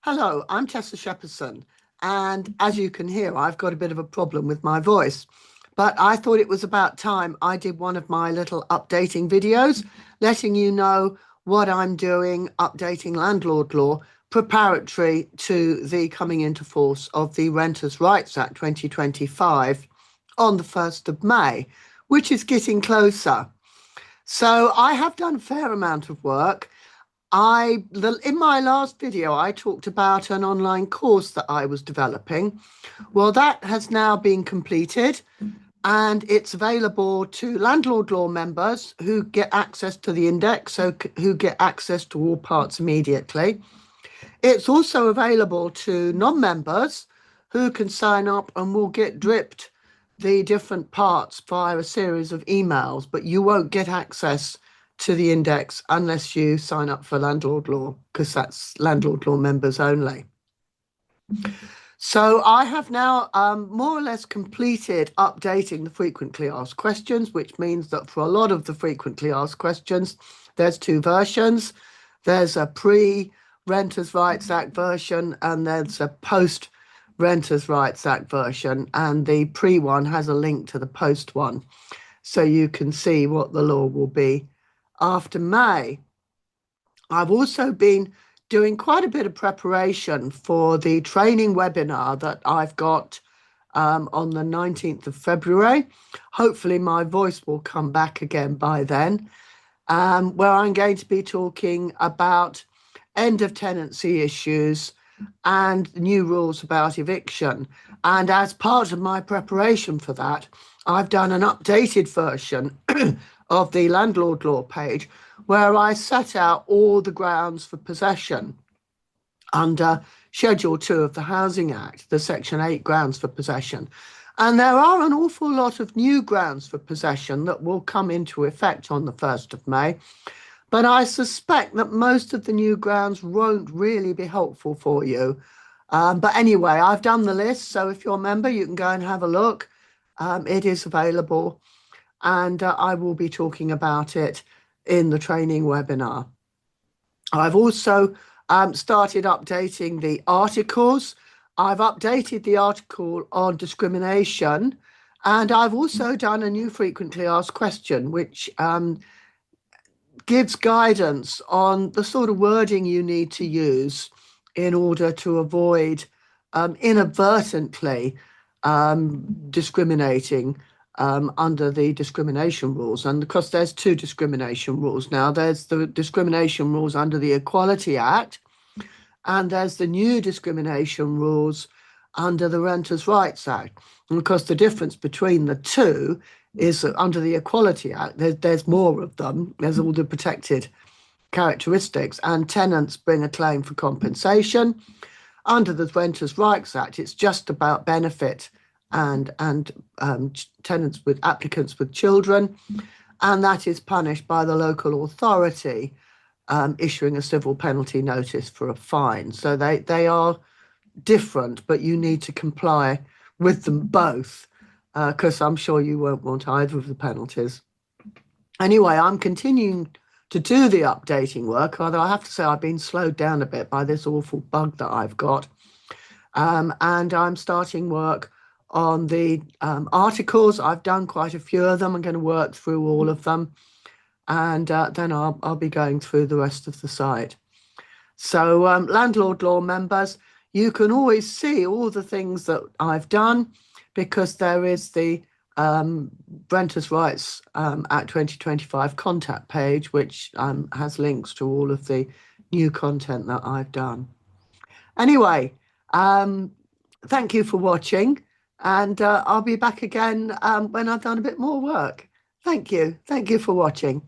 Hello, I'm Tessa Shepherdson, and as you can hear, I've got a bit of a problem with my voice. But I thought it was about time I did one of my little updating videos, letting you know what I'm doing, updating Landlord Law, preparatory to the coming into force of the Renters' Rights Act 2025 on the 1st of May, which is getting closer. So I have done a fair amount of work. In my last video, I talked about an online course that I was developing. Well, that has now been completed and it's available to Landlord Law members who get access to the index, so who get access to all parts immediately. It's also available to non-members who can sign up and will get dripped the different parts via a series of emails, but you won't get access to the index unless you sign up for Landlord Law, because that's Landlord Law members only. So I have now more or less completed updating the frequently asked questions, which means that for a lot of the frequently asked questions, there's two versions. There's a pre-Renters' Rights Act version and there's a post-Renters' Rights Act version, and the pre one has a link to the post one, so you can see what the law will be after May. I've also been doing quite a bit of preparation for the training webinar that I've got on the 19th of February. Hopefully my voice will come back again by then, where I'm going to be talking about end of tenancy issues and new rules about eviction. And as part of my preparation for that, I've done an updated version of the Landlord Law page where I set out all the grounds for possession under Schedule 2 of the Housing Act, the Section 8 grounds for possession. And there are an awful lot of new grounds for possession that will come into effect on the 1st of May. But I suspect that most of the new grounds won't really be helpful for you. But anyway, I've done the list, so if you're a member, you can go and have a look. It is available, and I will be talking about it in the training webinar. I've also started updating the articles. I've updated the article on discrimination, and I've also done a new frequently asked question, which gives guidance on the sort of wording you need to use in order to avoid inadvertently discriminating under the discrimination rules. And because there's two discrimination rules now, there's the discrimination rules under the Equality Act, and there's the new discrimination rules under the Renters' Rights Act. And of course, the difference between the two is that under the Equality Act, there's more of them. There's all the protected characteristics, and tenants bring a claim for compensation. Under the Renters' Rights Act, it's just about benefit and tenants with applicants with children, and that is punished by the local authority issuing a civil penalty notice for a fine. So they are different, but you need to comply with them both, because I'm sure you won't want either of the penalties. Anyway, I'm continuing to do the updating work, although I have to say I've been slowed down a bit by this awful bug that I've got. And I'm starting work on the articles. I've done quite a few of them. I'm going to work through all of them, and then I'll be going through the rest of the site. So Landlord Law members, you can always see all the things that I've done, because there is the Renters' Rights Act 2025 contact page, which has links to all of the new content that I've done. Anyway, thank you for watching, and I'll be back again when I've done a bit more work. Thank you for watching.